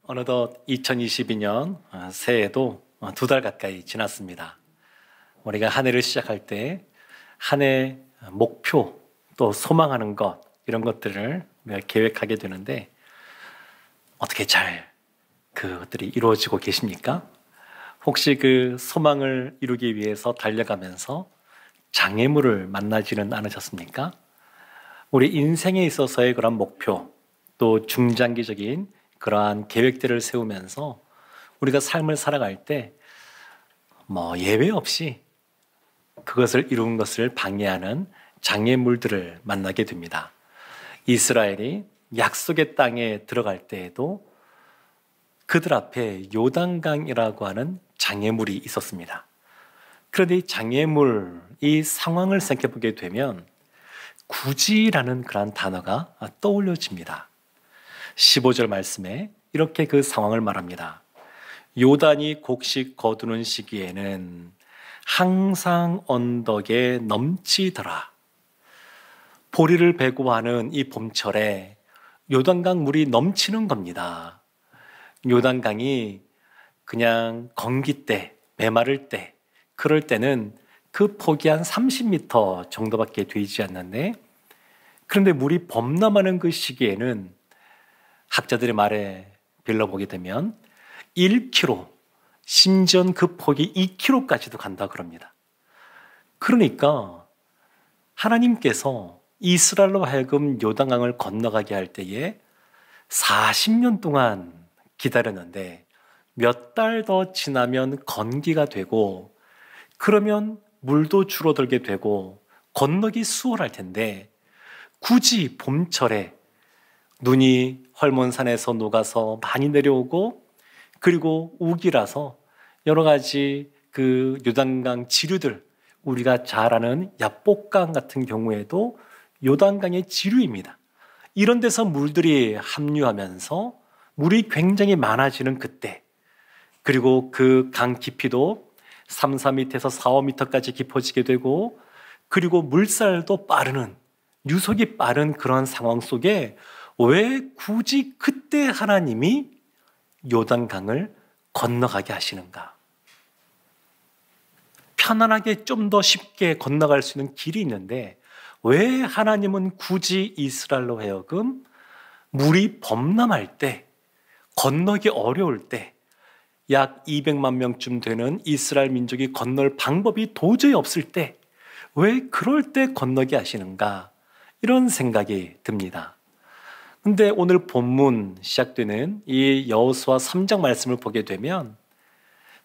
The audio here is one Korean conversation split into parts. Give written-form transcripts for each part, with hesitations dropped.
어느덧 2022년 새해도 두 달 가까이 지났습니다. 우리가 한 해를 시작할 때 한 해 목표 또 소망하는 것 이런 것들을 우리가 계획하게 되는데 어떻게 잘 그것들이 이루어지고 계십니까? 혹시 그 소망을 이루기 위해서 달려가면서 장애물을 만나지는 않으셨습니까? 우리 인생에 있어서의 그런 목표 또 중장기적인 그러한 계획들을 세우면서 우리가 삶을 살아갈 때 예외 없이 그것을 이룬 것을 방해하는 장애물들을 만나게 됩니다. 이스라엘이 약속의 땅에 들어갈 때에도 그들 앞에 요단강이라고 하는 장애물이 있었습니다. 그런데 이 장애물, 이 상황을 생각해 보게 되면 굳이라는 그런 단어가 떠올려집니다. 15절 말씀에 이렇게 그 상황을 말합니다. 요단이 곡식 거두는 시기에는 항상 언덕에 넘치더라. 보리를 베고 하는 이 봄철에 요단강 물이 넘치는 겁니다. 요단강이 그냥 건기 때, 메마를 때, 그럴 때는 그 폭이 한 30m 정도밖에 되지 않는데, 그런데 물이 범람하는 그 시기에는 학자들의 말에 빌려보게 되면 1km, 심지어 그 폭이 2km까지도 간다 그럽니다. 그러니까 하나님께서 이스라엘로 하여금 요단강을 건너가게 할 때에 40년 동안 기다렸는데 몇 달 더 지나면 건기가 되고 그러면 물도 줄어들게 되고 건너기 수월할 텐데 굳이 봄철에 눈이 헐몬산에서 녹아서 많이 내려오고 그리고 우기라서 여러 가지 그 요단강 지류들, 우리가 잘 아는 야복강 같은 경우에도 요단강의 지류입니다. 이런 데서 물들이 합류하면서 물이 굉장히 많아지는 그때, 그리고 그 강 깊이도 3, 4m에서 4, 5m까지 깊어지게 되고 그리고 물살도 빠르는, 유속이 빠른 그런 상황 속에 왜 굳이 그때 하나님이 요단강을 건너가게 하시는가? 편안하게 좀 더 쉽게 건너갈 수 있는 길이 있는데 왜 하나님은 굳이 이스라엘로 하여금 물이 범람할 때, 건너기 어려울 때, 약 200만 명쯤 되는 이스라엘 민족이 건널 방법이 도저히 없을 때 왜 그럴 때 건너게 하시는가? 이런 생각이 듭니다. 근데 오늘 본문 시작되는 이 여호수아 3장 말씀을 보게 되면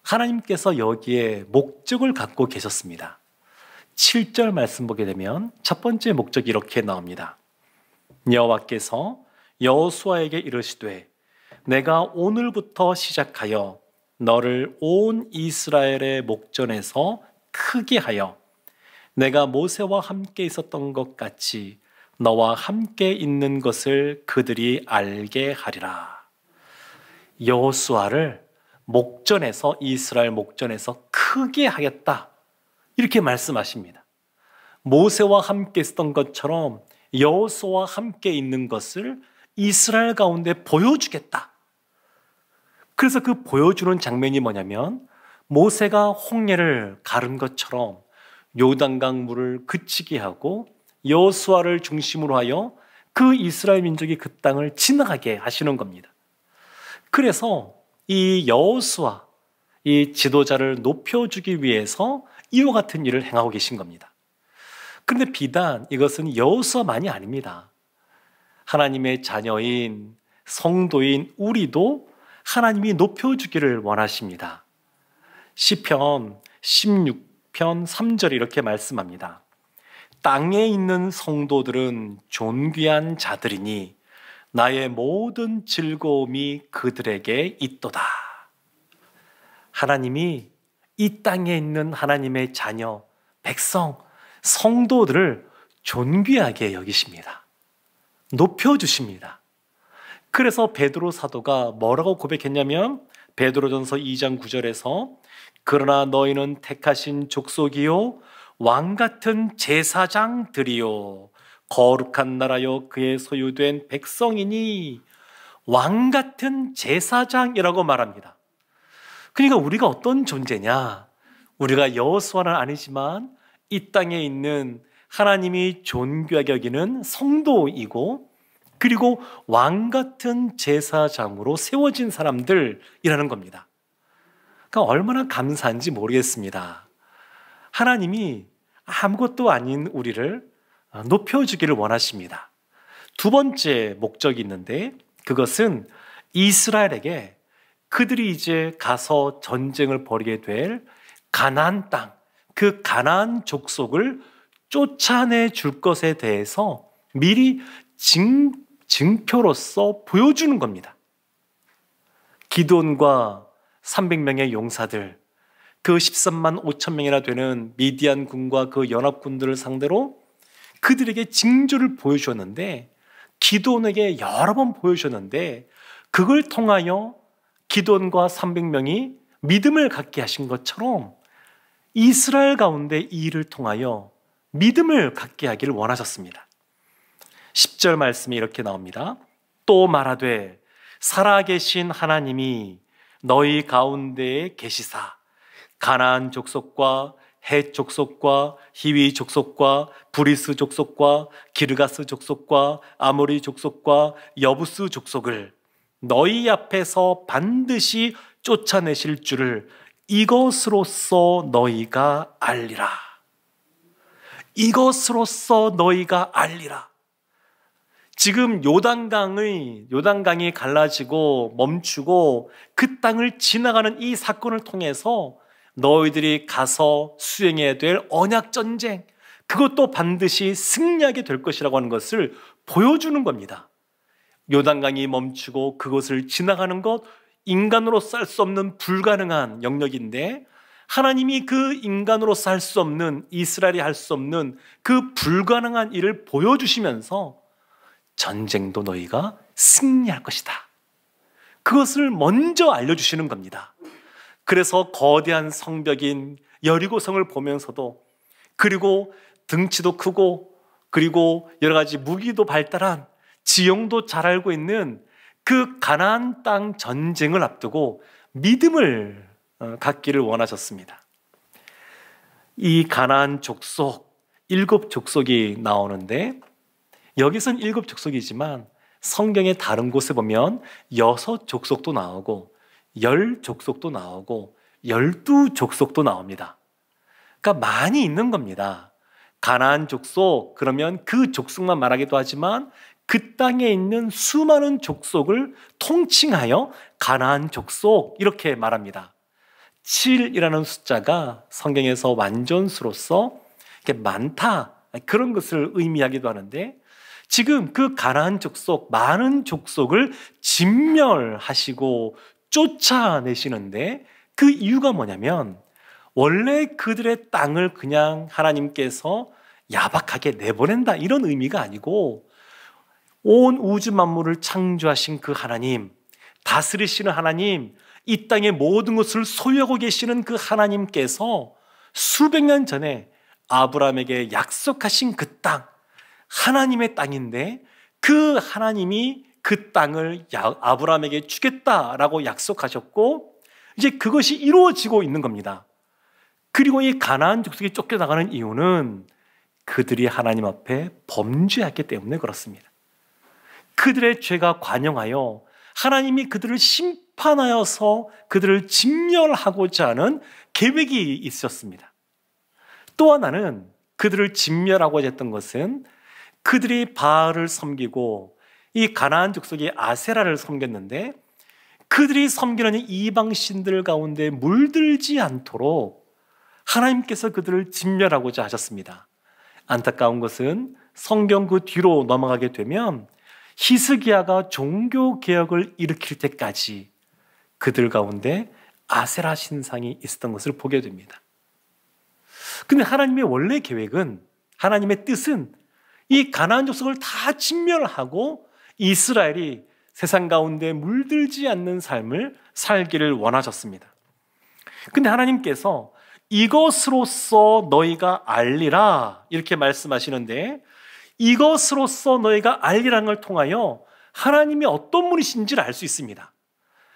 하나님께서 여기에 목적을 갖고 계셨습니다. 7절 말씀 보게 되면 첫 번째 목적이 이렇게 나옵니다. 여호와께서 여호수아에게 이르시되 내가 오늘부터 시작하여 너를 온 이스라엘의 목전에서 크게 하여 내가 모세와 함께 있었던 것 같이 너와 함께 있는 것을 그들이 알게 하리라. 여호수아를 목전에서, 이스라엘 목전에서 크게 하겠다, 이렇게 말씀하십니다. 모세와 함께 있었던 것처럼 여호수아와 함께 있는 것을 이스라엘 가운데 보여주겠다. 그래서 그 보여주는 장면이 뭐냐면 모세가 홍해를 가른 것처럼 요단강 물을 그치게 하고 여호수아를 중심으로 하여 그 이스라엘 민족이 그 땅을 지나가게 하시는 겁니다. 그래서 이 여호수아, 이 지도자를 높여주기 위해서 이와 같은 일을 행하고 계신 겁니다. 그런데 비단 이것은 여호수아만이 아닙니다. 하나님의 자녀인 성도인 우리도 하나님이 높여주기를 원하십니다. 시편 16편 3절에 이렇게 말씀합니다. 땅에 있는 성도들은 존귀한 자들이니 나의 모든 즐거움이 그들에게 있도다. 하나님이 이 땅에 있는 하나님의 자녀, 백성, 성도들을 존귀하게 여기십니다. 높여주십니다. 그래서 베드로 사도가 뭐라고 고백했냐면 베드로전서 2장 9절에서 그러나 너희는 택하신 족속이요 왕같은 제사장들이요 거룩한 나라요 그의 소유된 백성이니 왕 같은 제사장이라고 말합니다. 그러니까 우리가 어떤 존재냐? 우리가 여호수아는 아니지만 이 땅에 있는 하나님이 존귀하게 여기는 성도이고, 그리고 왕 같은 제사장으로 세워진 사람들이라는 겁니다. 그러니까 얼마나 감사한지 모르겠습니다. 하나님이 아무것도 아닌 우리를 높여주기를 원하십니다. 두 번째 목적이 있는데, 그것은 이스라엘에게 그들이 이제 가서 전쟁을 벌이게 될 가나안 땅, 그 가나안 족속을 쫓아내 줄 것에 대해서 미리 증표로서 보여주는 겁니다. 기드온과 300명의 용사들, 그 13만 5천 명이나 되는 미디안 군과 그 연합군들을 상대로 그들에게 징조를 보여주었는데, 기드온에게 여러 번 보여주었는데, 그걸 통하여 기드온과 300명이 믿음을 갖게 하신 것처럼 이스라엘 가운데 이 일을 통하여 믿음을 갖게 하기를 원하셨습니다. 10절 말씀이 이렇게 나옵니다. 또 말하되 살아계신 하나님이 너희 가운데에 계시사 가나안 족속과 헷 족속과 히위 족속과 브리스 족속과 기르가스 족속과 아모리 족속과 여부스 족속을 너희 앞에서 반드시 쫓아내실 줄을 이것으로써 너희가 알리라. 이것으로써 너희가 알리라. 지금 요단강이 갈라지고 멈추고 그 땅을 지나가는 이 사건을 통해서 너희들이 가서 수행해야 될 언약 전쟁, 그것도 반드시 승리하게 될 것이라고 하는 것을 보여주는 겁니다. 요단강이 멈추고 그것을 지나가는 것, 인간으로서 할 수 없는 불가능한 영역인데, 하나님이 그 인간으로서 할 수 없는, 이스라엘이 할 수 없는 그 불가능한 일을 보여주시면서 전쟁도 너희가 승리할 것이다, 그것을 먼저 알려주시는 겁니다. 그래서 거대한 성벽인 여리고성을 보면서도, 그리고 등치도 크고 그리고 여러 가지 무기도 발달한, 지형도 잘 알고 있는 그 가나안 땅 전쟁을 앞두고 믿음을 갖기를 원하셨습니다. 이 가나안 족속, 7족속이 나오는데, 여기선 7족속이지만 성경의 다른 곳에 보면 6족속도 나오고 10족속도 나오고 12족속도 나옵니다. 그러니까 많이 있는 겁니다. 가나안 족속, 그러면 그 족속만 말하기도 하지만 그 땅에 있는 수많은 족속을 통칭하여 가나안 족속, 이렇게 말합니다. 7이라는 숫자가 성경에서 완전수로서 많다, 그런 것을 의미하기도 하는데, 지금 그 가나안 족속, 많은 족속을 진멸하시고 쫓아내시는데, 그 이유가 뭐냐면 원래 그들의 땅을 그냥 하나님께서 야박하게 내보낸다, 이런 의미가 아니고, 온 우주 만물을 창조하신 그 하나님, 다스리시는 하나님, 이 땅의 모든 것을 소유하고 계시는 그 하나님께서 수백 년 전에 아브라함에게 약속하신 그 땅, 하나님의 땅인데, 그 하나님이 그 땅을 아브라함에게 주겠다라고 약속하셨고, 이제 그것이 이루어지고 있는 겁니다. 그리고 이 가나안 족속이 쫓겨나가는 이유는 그들이 하나님 앞에 범죄했기 때문에 그렇습니다. 그들의 죄가 관영하여 하나님이 그들을 심판하여서 그들을 진멸하고자 하는 계획이 있었습니다. 또 하나는, 그들을 진멸하고자 했던 것은 그들이 바알을 섬기고 이 가나안 족속이 아세라를 섬겼는데, 그들이 섬기는 이방 신들 가운데 물들지 않도록 하나님께서 그들을 진멸하고자 하셨습니다. 안타까운 것은 성경 그 뒤로 넘어가게 되면 히스기야가 종교 개혁을 일으킬 때까지 그들 가운데 아세라 신상이 있었던 것을 보게 됩니다. 근데 하나님의 원래 계획은, 하나님의 뜻은 이 가나안 족속을 다 진멸하고 이스라엘이 세상 가운데 물들지 않는 삶을 살기를 원하셨습니다. 근데 하나님께서 이것으로써 너희가 알리라, 이렇게 말씀하시는데, 이것으로써 너희가 알리라는 걸 통하여 하나님이 어떤 분이신지를 알 수 있습니다.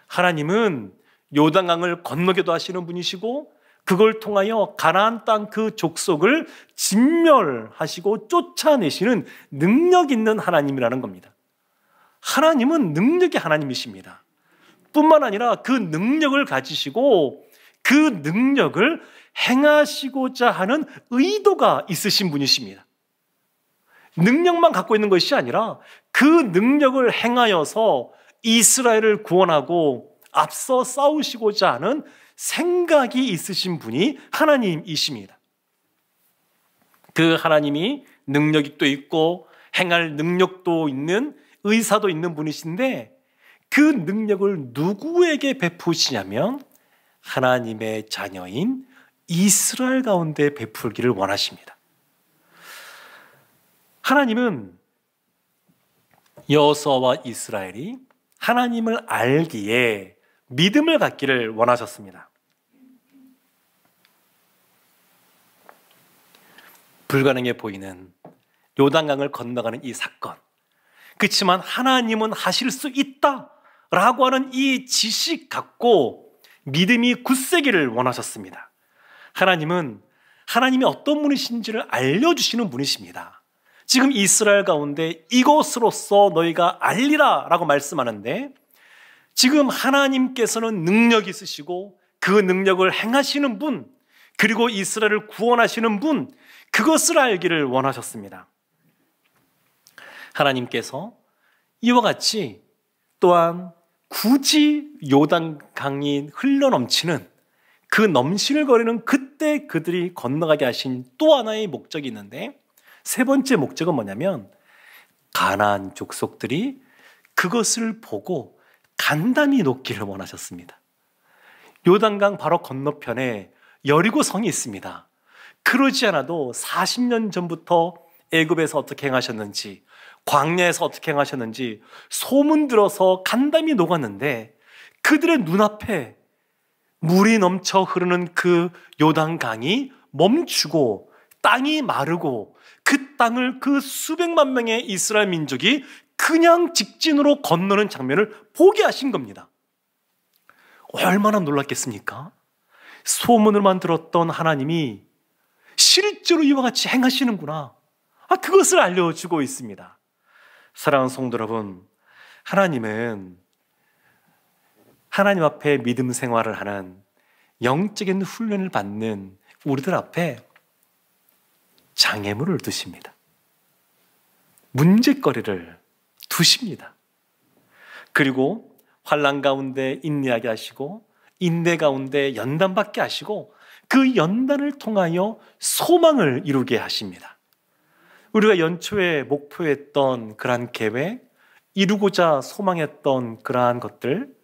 하나님은 요단강을 건너게도 하시는 분이시고 그걸 통하여 가나안 땅 그 족속을 진멸하시고 쫓아내시는 능력 있는 하나님이라는 겁니다. 하나님은 능력의 하나님이십니다. 뿐만 아니라 그 능력을 가지시고 그 능력을 행하시고자 하는 의도가 있으신 분이십니다. 능력만 갖고 있는 것이 아니라 그 능력을 행하여서 이스라엘을 구원하고 앞서 싸우시고자 하는 생각이 있으신 분이 하나님이십니다. 그 하나님이 능력도 있고 행할 능력도 있는 의사도 있는 분이신데 그 능력을 누구에게 베푸시냐면 하나님의 자녀인 이스라엘 가운데 베풀기를 원하십니다. 하나님은 여호수아와 이스라엘이 하나님을 알기에 믿음을 갖기를 원하셨습니다. 불가능해 보이는 요단강을 건너가는 이 사건, 그렇지만 하나님은 하실 수 있다라고 하는 이 지식 갖고 믿음이 굳세기를 원하셨습니다. 하나님은 하나님이 어떤 분이신지를 알려주시는 분이십니다. 지금 이스라엘 가운데 이것으로써 너희가 알리라 라고 말씀하는데, 지금 하나님께서는 능력이 있으시고 그 능력을 행하시는 분, 그리고 이스라엘을 구원하시는 분, 그것을 알기를 원하셨습니다. 하나님께서 이와 같이 또한 굳이 요단강이 흘러넘치는 그 넘실거리는 그때 그들이 건너가게 하신 또 하나의 목적이 있는데, 세 번째 목적은 뭐냐면 가나안 족속들이 그것을 보고 간담이 놓기를 원하셨습니다. 요단강 바로 건너편에 여리고성이 있습니다. 그러지 않아도 40년 전부터 애굽에서 어떻게 행하셨는지, 광야에서 어떻게 행하셨는지 소문 들어서 간담이 녹았는데, 그들의 눈앞에 물이 넘쳐 흐르는 그 요단강이 멈추고 땅이 마르고 그 땅을 그 수백만 명의 이스라엘 민족이 그냥 직진으로 건너는 장면을 보게 하신 겁니다. 얼마나 놀랐겠습니까? 소문을만 들었던 하나님이 실제로 이와 같이 행하시는구나, 그것을 알려주고 있습니다. 사랑하는 성도 여러분, 하나님은 하나님 앞에 믿음 생활을 하는 영적인 훈련을 받는 우리들 앞에 장애물을 두십니다. 문제거리를 두십니다. 그리고 환난 가운데 인내하게 하시고 인내 가운데 연단받게 하시고 그 연단을 통하여 소망을 이루게 하십니다. 우리가 연초에 목표했던 그러한 계획, 이루고자 소망했던 그러한 것들,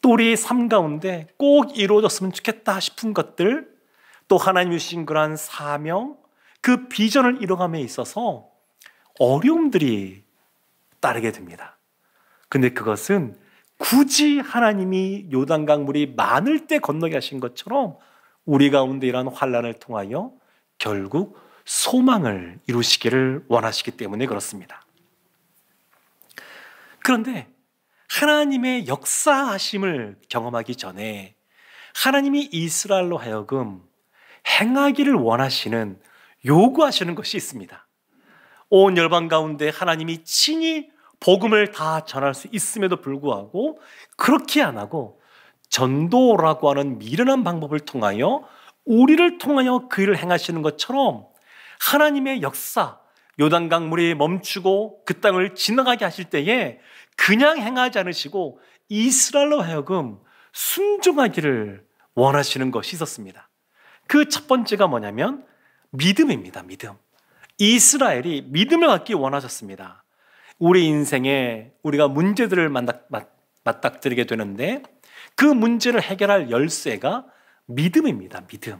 또 우리 삶 가운데 꼭 이루어졌으면 좋겠다 싶은 것들, 또 하나님이 주신 그러한 사명, 그 비전을 이뤄감에 있어서 어려움들이 따르게 됩니다. 근데 그것은 굳이 하나님이 요단강 물이 많을 때 건너게 하신 것처럼 우리 가운데 이러한 환난을 통하여 결국 소망을 이루시기를 원하시기 때문에 그렇습니다. 그런데 하나님의 역사하심을 경험하기 전에 하나님이 이스라엘로 하여금 행하기를 원하시는, 요구하시는 것이 있습니다. 온 열방 가운데 하나님이 친히 복음을 다 전할 수 있음에도 불구하고 그렇게 안 하고 전도라고 하는 미련한 방법을 통하여 우리를 통하여 그 일을 행하시는 것처럼 하나님의 역사, 요단강 물이 멈추고 그 땅을 지나가게 하실 때에 그냥 행하지 않으시고 이스라엘로 하여금 순종하기를 원하시는 것이 있었습니다. 그 첫 번째가 뭐냐면 믿음입니다. 믿음. 이스라엘이 믿음을 갖기 원하셨습니다. 우리 인생에 우리가 문제들을 맞닥뜨리게 되는데 그 문제를 해결할 열쇠가 믿음입니다. 믿음.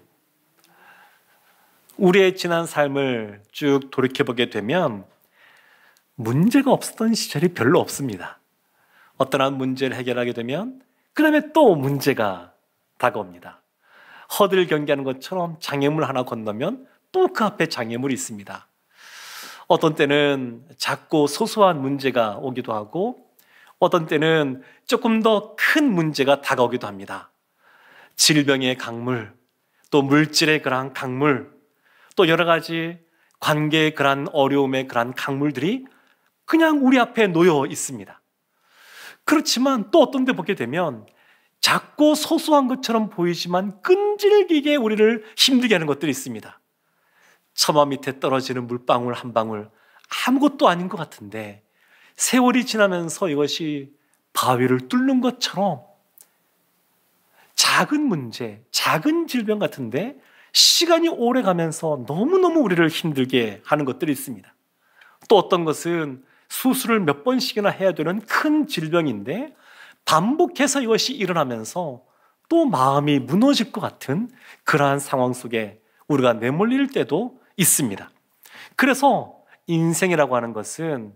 우리의 지난 삶을 쭉 돌이켜보게 되면 문제가 없었던 시절이 별로 없습니다. 어떠한 문제를 해결하게 되면 그 다음에 또 문제가 다가옵니다. 허들 경기하는 것처럼 장애물 하나 건너면 또 그 앞에 장애물이 있습니다. 어떤 때는 작고 소소한 문제가 오기도 하고 어떤 때는 조금 더 큰 문제가 다가오기도 합니다. 질병의 강물, 또 물질의 그러한 강물, 또 여러 가지 관계의 그러한 어려움의 그러한 강물들이 그냥 우리 앞에 놓여 있습니다. 그렇지만 또 어떤 데 보게 되면 작고 소소한 것처럼 보이지만 끈질기게 우리를 힘들게 하는 것들이 있습니다. 처마 밑에 떨어지는 물방울 한 방울, 아무것도 아닌 것 같은데 세월이 지나면서 이것이 바위를 뚫는 것처럼 작은 문제, 작은 질병 같은데 시간이 오래 가면서 너무너무 우리를 힘들게 하는 것들이 있습니다. 또 어떤 것은 수술을 몇 번씩이나 해야 되는 큰 질병인데 반복해서 이것이 일어나면서 또 마음이 무너질 것 같은 그러한 상황 속에 우리가 내몰릴 때도 있습니다. 그래서 인생이라고 하는 것은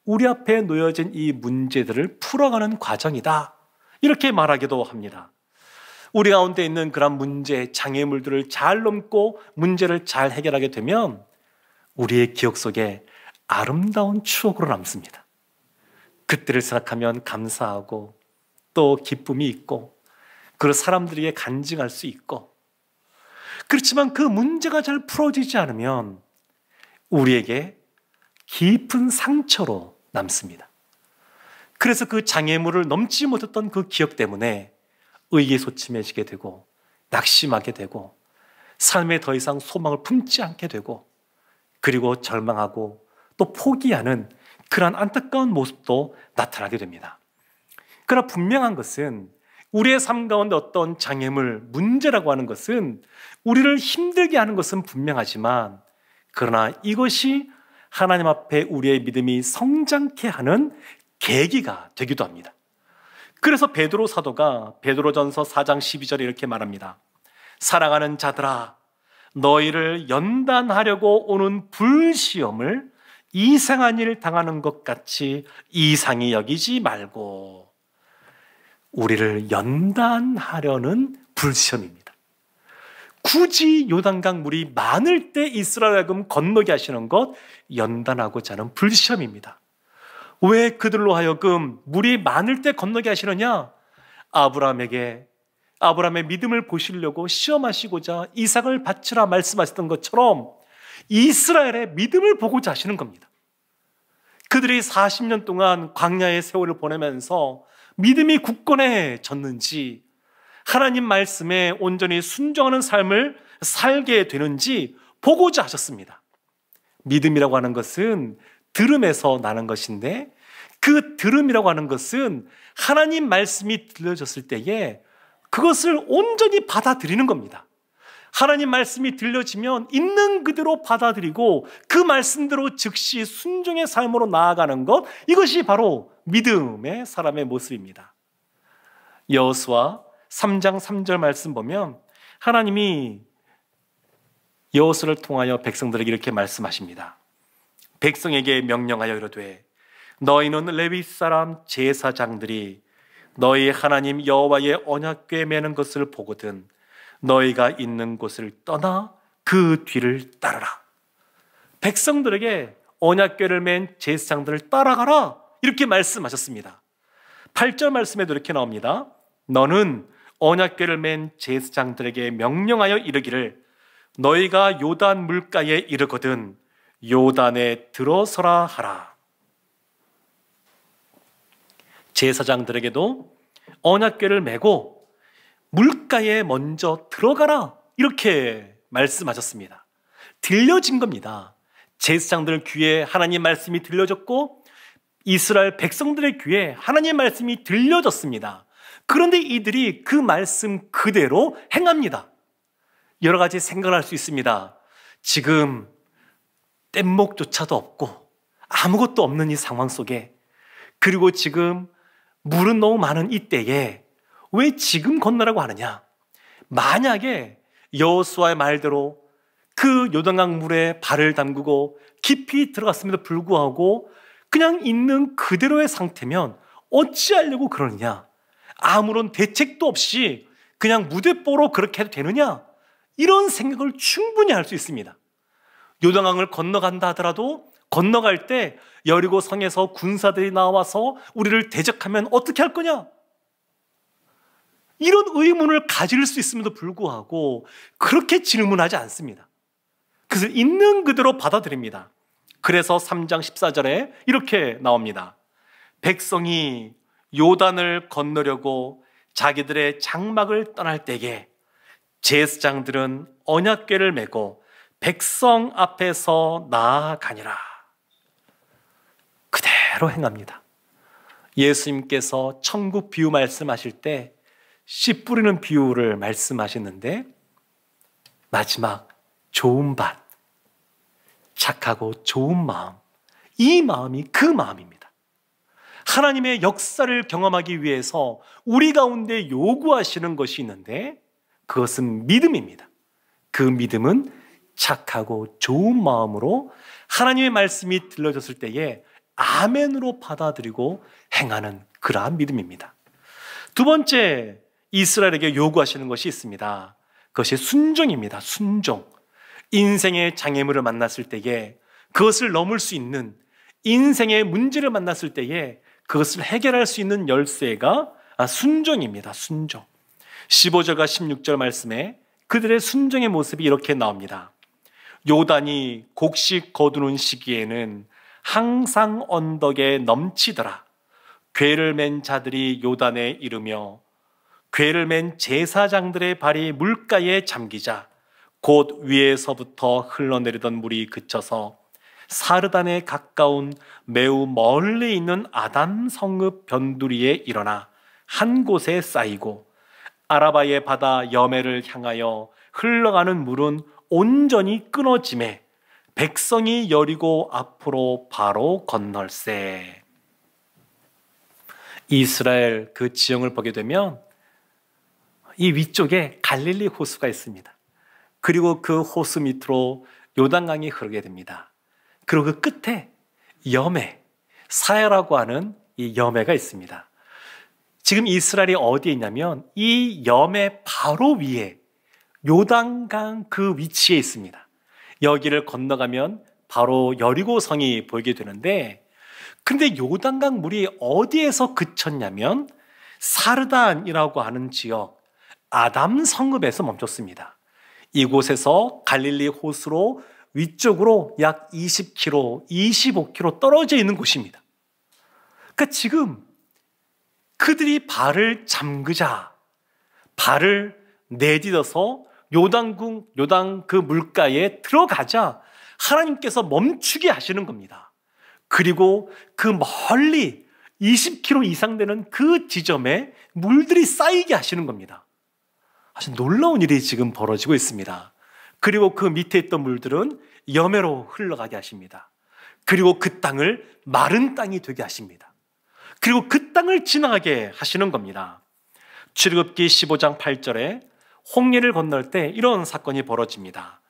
우리 앞에 놓여진 이 문제들을 풀어가는 과정이다, 이렇게 말하기도 합니다. 우리 가운데 있는 그런 문제, 장애물들을 잘 넘고 문제를 잘 해결하게 되면 우리의 기억 속에 아름다운 추억으로 남습니다. 그때를 생각하면 감사하고 또 기쁨이 있고 그 사람들에게 간증할 수 있고, 그렇지만 그 문제가 잘 풀어지지 않으면 우리에게 깊은 상처로 남습니다. 그래서 그 장애물을 넘지 못했던 그 기억 때문에 의기소침해지게 되고 낙심하게 되고 삶에 더 이상 소망을 품지 않게 되고 그리고 절망하고 또 포기하는 그러한 안타까운 모습도 나타나게 됩니다. 그러나 분명한 것은 우리의 삶 가운데 어떤 장애물, 문제라고 하는 것은 우리를 힘들게 하는 것은 분명하지만 그러나 이것이 하나님 앞에 우리의 믿음이 성장케 하는 계기가 되기도 합니다. 그래서 베드로 사도가 베드로전서 4장 12절에 이렇게 말합니다. 사랑하는 자들아, 너희를 연단하려고 오는 불시험을 이상한 일 당하는 것 같이 이상히 여기지 말고. 우리를 연단하려는 불시험입니다. 굳이 요단강 물이 많을 때 이스라엘 하여금 건너게 하시는 것, 연단하고자 하는 불시험입니다. 왜 그들로 하여금 물이 많을 때 건너게 하시느냐? 아브라함의 믿음을 보시려고 시험하시고자 이삭을 바치라 말씀하셨던 것처럼 이스라엘의 믿음을 보고자 하시는 겁니다. 그들이 40년 동안 광야의 세월을 보내면서 믿음이 굳건해졌는지, 하나님 말씀에 온전히 순종하는 삶을 살게 되는지 보고자 하셨습니다. 믿음이라고 하는 것은 들음에서 나는 것인데 그 들음이라고 하는 것은 하나님 말씀이 들려졌을 때에 그것을 온전히 받아들이는 겁니다. 하나님 말씀이 들려지면 있는 그대로 받아들이고 그 말씀대로 즉시 순종의 삶으로 나아가는 것, 이것이 바로 믿음의 사람의 모습입니다. 여호수아 3장 3절 말씀 보면 하나님이 여호수아를 통하여 백성들에게 이렇게 말씀하십니다. 백성에게 명령하여 이르되 너희는 레위 사람 제사장들이 너희 하나님 여호와의 언약궤 매는 것을 보거든 너희가 있는 곳을 떠나 그 뒤를 따르라. 백성들에게 언약궤를 맨 제사장들을 따라가라, 이렇게 말씀하셨습니다. 8절 말씀에도 이렇게 나옵니다. 너는 언약궤를 맨 제사장들에게 명령하여 이르기를 너희가 요단 물가에 이르거든 요단에 들어서라 하라. 제사장들에게도 언약궤를 메고 물가에 먼저 들어가라, 이렇게 말씀하셨습니다. 들려진 겁니다. 제사장들 귀에 하나님 말씀이 들려졌고 이스라엘 백성들의 귀에 하나님 말씀이 들려졌습니다. 그런데 이들이 그 말씀 그대로 행합니다. 여러 가지 생각을 할 수 있습니다. 지금 뗏목조차도 없고 아무것도 없는 이 상황 속에, 그리고 지금 물은 너무 많은 이때에 왜 지금 건너라고 하느냐? 만약에 여호수아의 말대로 그 요단강 물에 발을 담그고 깊이 들어갔음에도 불구하고 그냥 있는 그대로의 상태면 어찌하려고 그러느냐? 아무런 대책도 없이 그냥 무대뽀로 그렇게 해도 되느냐? 이런 생각을 충분히 할 수 있습니다. 요단강을 건너간다 하더라도 건너갈 때 여리고 성에서 군사들이 나와서 우리를 대적하면 어떻게 할 거냐? 이런 의문을 가질 수 있음에도 불구하고 그렇게 질문하지 않습니다. 그래서 있는 그대로 받아들입니다. 그래서 3장 14절에 이렇게 나옵니다. 백성이 요단을 건너려고 자기들의 장막을 떠날 때에 제사장들은 언약궤를 메고 백성 앞에서 나아가니라. 그대로 행합니다. 예수님께서 천국 비유 말씀하실 때 씨 뿌리는 비유를 말씀하셨는데 마지막 좋은 밭, 착하고 좋은 마음, 이 마음이 그 마음입니다. 하나님의 역사를 경험하기 위해서 우리 가운데 요구하시는 것이 있는데 그것은 믿음입니다. 그 믿음은 착하고 좋은 마음으로 하나님의 말씀이 들려졌을 때에 아멘으로 받아들이고 행하는 그러한 믿음입니다. 두 번째, 이스라엘에게 요구하시는 것이 있습니다. 그것이 순종입니다. 순종. 인생의 장애물을 만났을 때에 그것을 넘을 수 있는, 인생의 문제를 만났을 때에 그것을 해결할 수 있는 열쇠가 순종입니다. 순종. 15절과 16절 말씀에 그들의 순종의 모습이 이렇게 나옵니다. 요단이 곡식 거두는 시기에는 항상 언덕에 넘치더라. 궤를 맨 자들이 요단에 이르며 궤를 맨 제사장들의 발이 물가에 잠기자 곧 위에서부터 흘러내리던 물이 그쳐서 사르단에 가까운 매우 멀리 있는 아담 성읍 변두리에 일어나 한 곳에 쌓이고 아라바의 바다 여매를 향하여 흘러가는 물은 온전히 끊어짐에 백성이 여리고 앞으로 바로 건널세. 이스라엘 그 지형을 보게 되면 이 위쪽에 갈릴리 호수가 있습니다. 그리고 그 호수 밑으로 요단강이 흐르게 됩니다. 그리고 그 끝에 여매, 사야라고 하는 이 여매가 있습니다. 지금 이스라엘이 어디에 있냐면 이 여매 바로 위에 요단강 그 위치에 있습니다. 여기를 건너가면 바로 여리고성이 보이게 되는데, 근데 요단강 물이 어디에서 그쳤냐면 사르단이라고 하는 지역 아담 성읍에서 멈췄습니다. 이곳에서 갈릴리 호수로 위쪽으로 약 20km, 25km 떨어져 있는 곳입니다. 그러니까 지금 그들이 발을 잠그자, 발을 내딛어서 요단 그 물가에 들어가자 하나님께서 멈추게 하시는 겁니다. 그리고 그 멀리 20km 이상 되는 그 지점에 물들이 쌓이게 하시는 겁니다. 아주 놀라운 일이 지금 벌어지고 있습니다. 그리고 그 밑에 있던 물들은 여매로 흘러가게 하십니다. 그리고 그 땅을 마른 땅이 되게 하십니다. 그리고 그 땅을 지나가게 하시는 겁니다. 출애굽기 15장 8절에 홍해를 건널 때 이런 사건이 벌어집니다.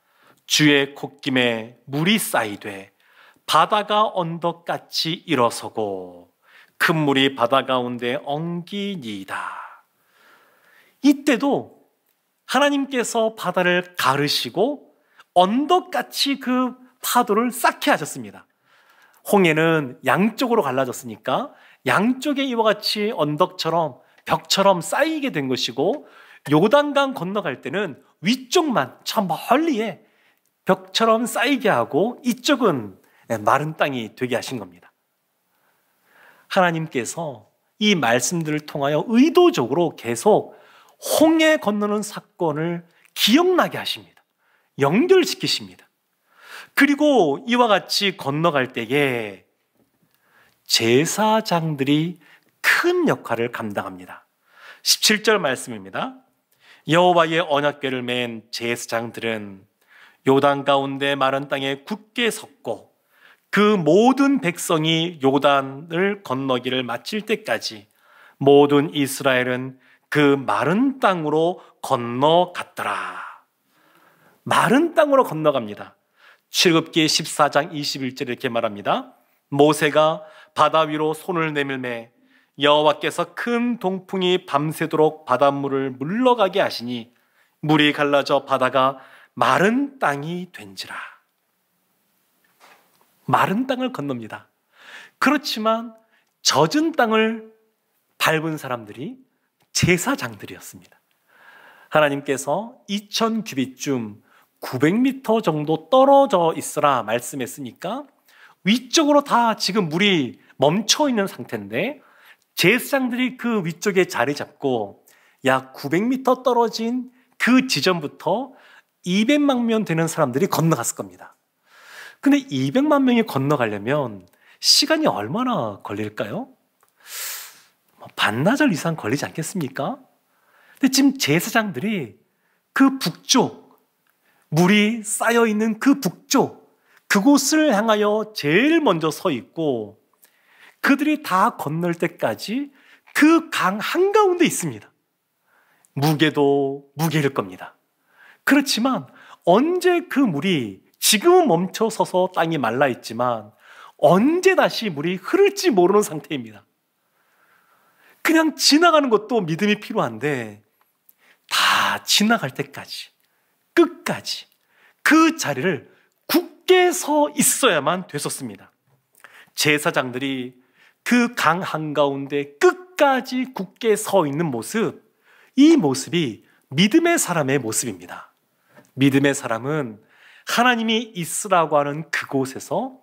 주의 콧김에 물이 쌓이되 바다가 언덕같이 일어서고 큰 물이 바다 가운데 엉기니이다. 이때도 하나님께서 바다를 가르시고 언덕같이 그 파도를 쌓게 하셨습니다. 홍해는 양쪽으로 갈라졌으니까 양쪽에 이와 같이 언덕처럼 벽처럼 쌓이게 된 것이고, 요단강 건너갈 때는 위쪽만 저 멀리에 벽처럼 쌓이게 하고 이쪽은 마른 땅이 되게 하신 겁니다. 하나님께서 이 말씀들을 통하여 의도적으로 계속 홍해 건너는 사건을 기억나게 하십니다. 연결시키십니다. 그리고 이와 같이 건너갈 때에 제사장들이 큰 역할을 감당합니다. 17절 말씀입니다. 여호와의 언약궤를 맨 제사장들은 요단 가운데 마른 땅에 굳게 섰고 그 모든 백성이 요단을 건너기를 마칠 때까지 모든 이스라엘은 그 마른 땅으로 건너갔더라. 마른 땅으로 건너갑니다. 출애굽기 14장 21절 이렇게 말합니다. 모세가 바다 위로 손을 내밀매 여호와께서 큰 동풍이 밤새도록 바닷물을 물러가게 하시니 물이 갈라져 바다가 마른 땅이 된지라. 마른 땅을 건넙니다. 그렇지만 젖은 땅을 밟은 사람들이 제사장들이었습니다. 하나님께서 2000규빗쯤 900m 정도 떨어져 있으라 말씀했으니까 위쪽으로 다 지금 물이 멈춰 있는 상태인데 제사장들이 그 위쪽에 자리 잡고 약 900m 떨어진 그 지점부터 200만 명 되는 사람들이 건너갔을 겁니다. 근데 200만 명이 건너가려면 시간이 얼마나 걸릴까요? 반나절 이상 걸리지 않겠습니까? 근데 지금 제사장들이 그 북쪽, 물이 쌓여있는 그 북쪽, 그곳을 향하여 제일 먼저 서 있고 그들이 다 건널 때까지 그 강 한가운데 있습니다. 무게도 무게일 겁니다. 그렇지만 언제 그 물이 지금은 멈춰 서서 땅이 말라 있지만 언제 다시 물이 흐를지 모르는 상태입니다. 그냥 지나가는 것도 믿음이 필요한데 다 지나갈 때까지 끝까지 그 자리를 굳게 서 있어야만 됐었습니다. 제사장들이 그 강 한가운데 끝까지 굳게 서 있는 모습, 이 모습이 믿음의 사람의 모습입니다. 믿음의 사람은 하나님이 있으라고 하는 그곳에서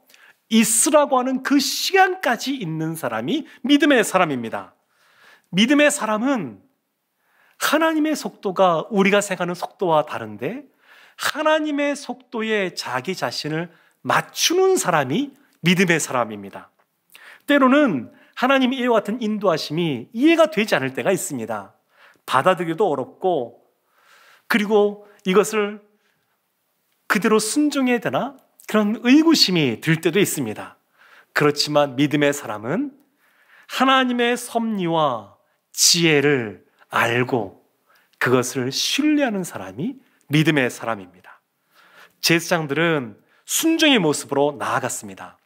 있으라고 하는 그 시간까지 있는 사람이 믿음의 사람입니다. 믿음의 사람은 하나님의 속도가 우리가 생각하는 속도와 다른데 하나님의 속도에 자기 자신을 맞추는 사람이 믿음의 사람입니다. 때로는 하나님의 이와 같은 인도하심이 이해가 되지 않을 때가 있습니다. 받아들이기도 어렵고 그리고 이것을 그대로 순종해야 되나? 그런 의구심이 들 때도 있습니다. 그렇지만 믿음의 사람은 하나님의 섭리와 지혜를 알고 그것을 신뢰하는 사람이 믿음의 사람입니다. 제사장들은 순종의 모습으로 나아갔습니다.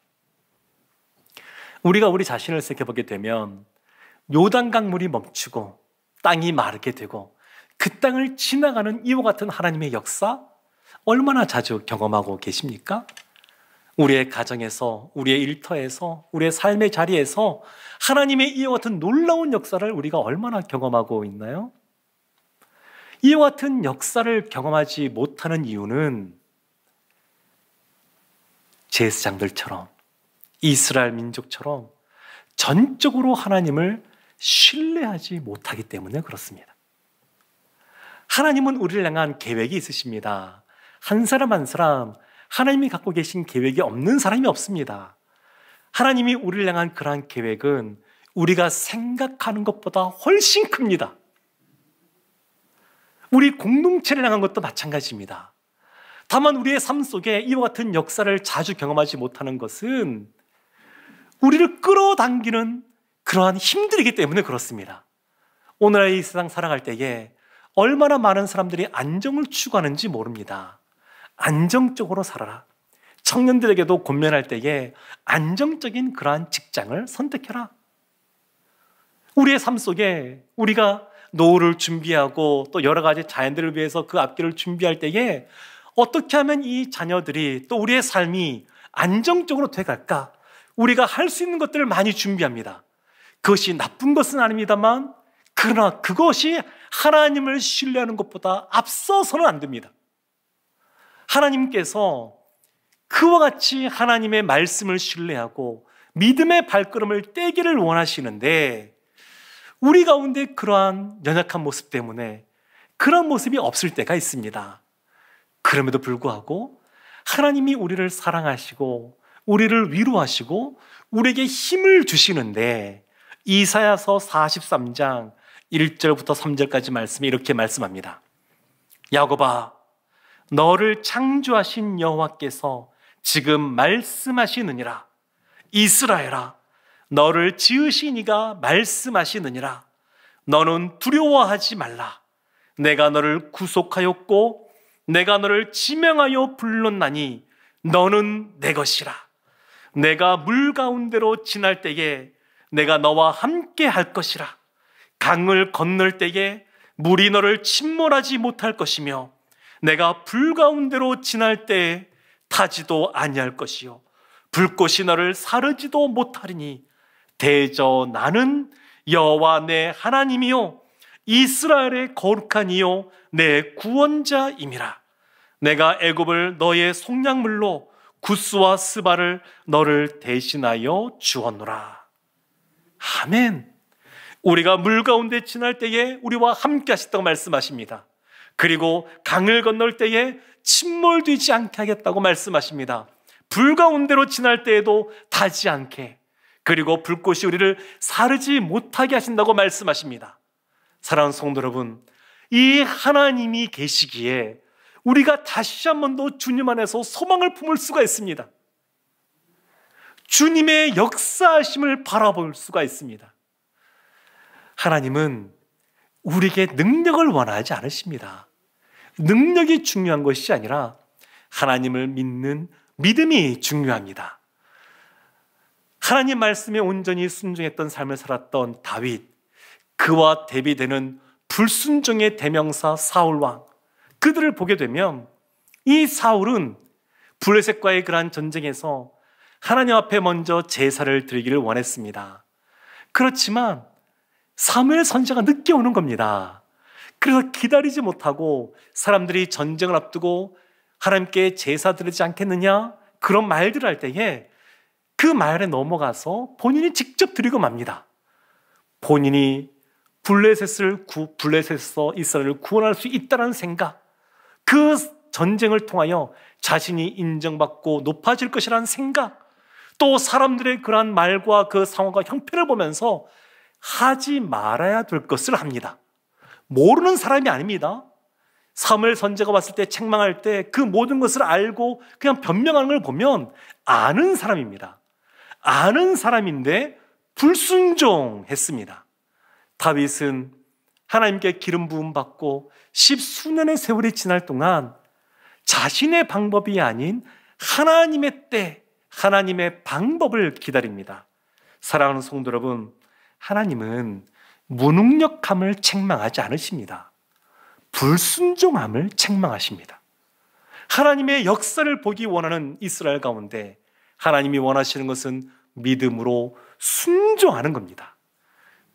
우리가 우리 자신을 생각해보게 되면 요단강 물이 멈추고 땅이 마르게 되고 그 땅을 지나가는 이와 같은 하나님의 역사 얼마나 자주 경험하고 계십니까? 우리의 가정에서, 우리의 일터에서, 우리의 삶의 자리에서 하나님의 이와 같은 놀라운 역사를 우리가 얼마나 경험하고 있나요? 이와 같은 역사를 경험하지 못하는 이유는 제사장들처럼 이스라엘 민족처럼 전적으로 하나님을 신뢰하지 못하기 때문에 그렇습니다. 하나님은 우리를 향한 계획이 있으십니다. 한 사람 한 사람 하나님이 갖고 계신 계획이 없는 사람이 없습니다. 하나님이 우리를 향한 그러한 계획은 우리가 생각하는 것보다 훨씬 큽니다. 우리 공동체를 향한 것도 마찬가지입니다. 다만 우리의 삶 속에 이와 같은 역사를 자주 경험하지 못하는 것은 우리를 끌어당기는 그러한 힘들이기 때문에 그렇습니다. 오늘의 이 세상 살아갈 때에 얼마나 많은 사람들이 안정을 추구하는지 모릅니다. 안정적으로 살아라. 청년들에게도 권면할 때에 안정적인 그러한 직장을 선택해라. 우리의 삶 속에 우리가 노후를 준비하고 또 여러 가지 자녀들을 위해서 그 앞길을 준비할 때에 어떻게 하면 이 자녀들이 또 우리의 삶이 안정적으로 돼갈까? 우리가 할 수 있는 것들을 많이 준비합니다. 그것이 나쁜 것은 아닙니다만 그러나 그것이 하나님을 신뢰하는 것보다 앞서서는 안 됩니다. 하나님께서 그와 같이 하나님의 말씀을 신뢰하고 믿음의 발걸음을 떼기를 원하시는데 우리 가운데 그러한 연약한 모습 때문에 그런 모습이 없을 때가 있습니다. 그럼에도 불구하고 하나님이 우리를 사랑하시고 우리를 위로하시고 우리에게 힘을 주시는데 이사야서 43장 1절부터 3절까지 말씀이 이렇게 말씀합니다. 야곱아, 너를 창조하신 여호와께서 지금 말씀하시느니라. 이스라엘아, 너를 지으신 이가 말씀하시느니라. 너는 두려워하지 말라. 내가 너를 구속하였고 내가 너를 지명하여 불렀나니 너는 내 것이라. 내가 물 가운데로 지날 때에 내가 너와 함께 할 것이라. 강을 건널 때에 물이 너를 침몰하지 못할 것이며 내가 불 가운데로 지날 때에 타지도 아니할 것이요 불꽃이 너를 사르지도 못하리니 대저 나는 여호와 내 하나님이요 이스라엘의 거룩한 이요 내 구원자임이라. 내가 애굽을 너의 속량물로 구스와 스바를 너를 대신하여 주었노라. 아멘. 우리가 물 가운데 지날 때에 우리와 함께 하셨다고 말씀하십니다. 그리고 강을 건널 때에 침몰되지 않게 하겠다고 말씀하십니다. 불 가운데로 지날 때에도 타지 않게, 그리고 불꽃이 우리를 사르지 못하게 하신다고 말씀하십니다. 사랑하는 성도 여러분, 이 하나님이 계시기에 우리가 다시 한 번 더 주님 안에서 소망을 품을 수가 있습니다. 주님의 역사하심을 바라볼 수가 있습니다. 하나님은 우리에게 능력을 원하지 않으십니다. 능력이 중요한 것이 아니라 하나님을 믿는 믿음이 중요합니다. 하나님 말씀에 온전히 순종했던 삶을 살았던 다윗, 그와 대비되는 불순종의 대명사 사울왕, 그들을 보게 되면 이 사울은 블레셋과의 그러한 전쟁에서 하나님 앞에 먼저 제사를 드리기를 원했습니다. 그렇지만 사무엘 선지자가 늦게 오는 겁니다. 그래서 기다리지 못하고 사람들이 전쟁을 앞두고 하나님께 제사 드리지 않겠느냐, 그런 말들을 할 때에 그 말에 넘어가서 본인이 직접 드리고 맙니다. 본인이 블레셋에서 이스라엘을 구원할 수 있다는 생각, 그 전쟁을 통하여 자신이 인정받고 높아질 것이라는 생각, 또 사람들의 그러한 말과 그 상황과 형편을 보면서 하지 말아야 될 것을 합니다. 모르는 사람이 아닙니다. 사무엘 선지자가 왔을 때 책망할 때 그 모든 것을 알고 그냥 변명하는 걸 보면 아는 사람입니다. 아는 사람인데 불순종했습니다. 다윗은 하나님께 기름 부음 받고 10수년의 세월이 지날 동안 자신의 방법이 아닌 하나님의 때, 하나님의 방법을 기다립니다. 사랑하는 성도 여러분, 하나님은 무능력함을 책망하지 않으십니다. 불순종함을 책망하십니다. 하나님의 역사를 보기 원하는 이스라엘 가운데 하나님이 원하시는 것은 믿음으로 순종하는 겁니다.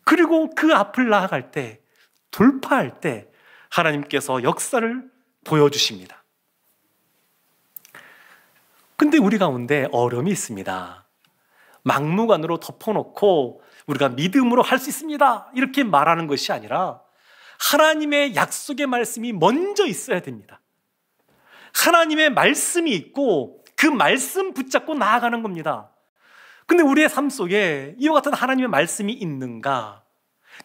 그리고 그 앞을 나아갈 때, 돌파할 때 하나님께서 역사를 보여주십니다. 근데 우리 가운데 어려움이 있습니다. 막무가내로 덮어놓고 우리가 믿음으로 할 수 있습니다 이렇게 말하는 것이 아니라 하나님의 약속의 말씀이 먼저 있어야 됩니다. 하나님의 말씀이 있고 그 말씀 붙잡고 나아가는 겁니다. 근데 우리의 삶 속에 이와 같은 하나님의 말씀이 있는가?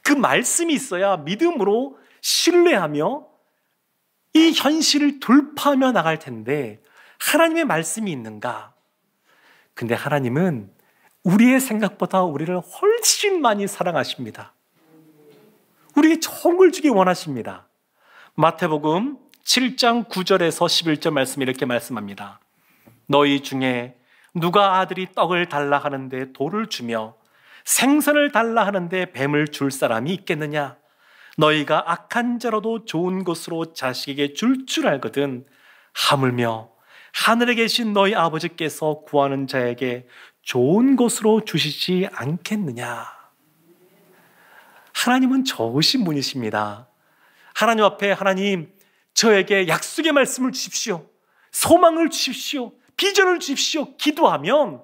그 말씀이 있어야 믿음으로 신뢰하며 이 현실을 돌파하며 나갈 텐데 하나님의 말씀이 있는가? 근데 하나님은 우리의 생각보다 우리를 훨씬 많이 사랑하십니다. 우리에게 좋은 걸 주기 원하십니다. 마태복음 7장 9절에서 11절 말씀이 이렇게 말씀합니다. 너희 중에 누가 아들이 떡을 달라 하는데 돌을 주며 생선을 달라 하는데 뱀을 줄 사람이 있겠느냐? 너희가 악한 자라도 좋은 것으로 자식에게 줄 줄 알거든 하물며 하늘에 계신 너희 아버지께서 구하는 자에게 좋은 것으로 주시지 않겠느냐? 하나님은 좋으신 분이십니다. 하나님 앞에 하나님 저에게 약속의 말씀을 주십시오, 소망을 주십시오, 비전을 주십시오 기도하면,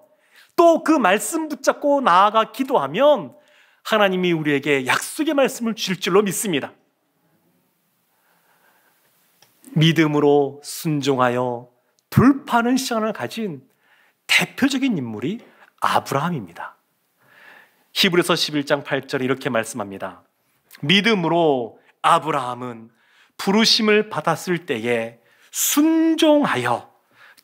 또 그 말씀 붙잡고 나아가 기도하면 하나님이 우리에게 약속의 말씀을 주실 줄로 믿습니다. 믿음으로 순종하여 돌파하는 시간을 가진 대표적인 인물이 아브라함입니다. 히브리서 11장 8절에 이렇게 말씀합니다. 믿음으로 아브라함은 부르심을 받았을 때에 순종하여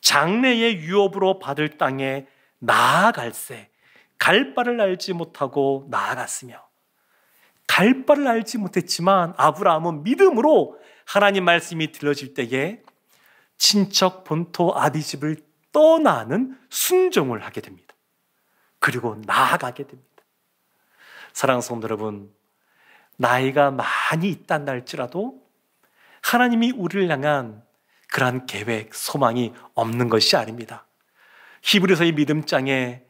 장래의 유업으로 받을 땅에 나아갈새 갈 바를 알지 못하고 나아갔으며, 갈 바를 알지 못했지만 아브라함은 믿음으로 하나님 말씀이 들려질 때에 친척 본토 아비집을 떠나는 순종을 하게 됩니다. 그리고 나아가게 됩니다. 사랑하는 성도 여러분, 나이가 많이 있단다 할지라도 하나님이 우리를 향한 그러한 계획, 소망이 없는 것이 아닙니다. 히브리서의 믿음장에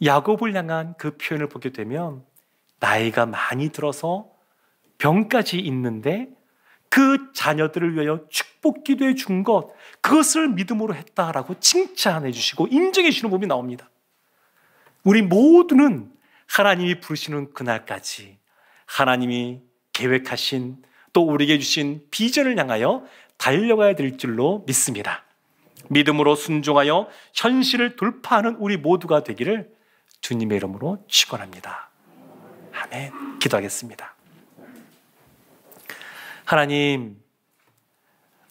야곱을 향한 그 표현을 보게 되면 나이가 많이 들어서 병까지 있는데 그 자녀들을 위하여 축복 기도해 준 것, 그것을 믿음으로 했다라고 칭찬해 주시고 인정해 주시는 부분이 나옵니다. 우리 모두는 하나님이 부르시는 그날까지 하나님이 계획하신 또 우리에게 주신 비전을 향하여 달려가야 될 줄로 믿습니다. 믿음으로 순종하여 현실을 돌파하는 우리 모두가 되기를 주님의 이름으로 축원합니다. 아멘. 기도하겠습니다. 하나님,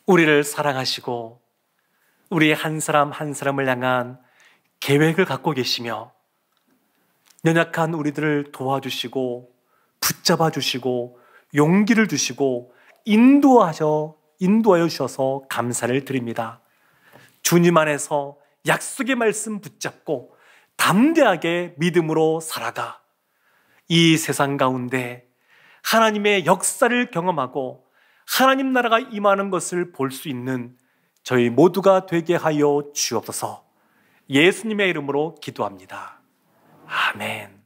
우리를 사랑하시고 우리 한 사람 한 사람을 향한 계획을 갖고 계시며 연약한 우리들을 도와주시고 붙잡아 주시고 용기를 주시고 인도하여 주셔서 감사를 드립니다. 주님 안에서 약속의 말씀 붙잡고 담대하게 믿음으로 살아가 이 세상 가운데 하나님의 역사를 경험하고 하나님 나라가 임하는 것을 볼 수 있는 저희 모두가 되게 하여 주옵소서. 예수님의 이름으로 기도합니다. 아멘.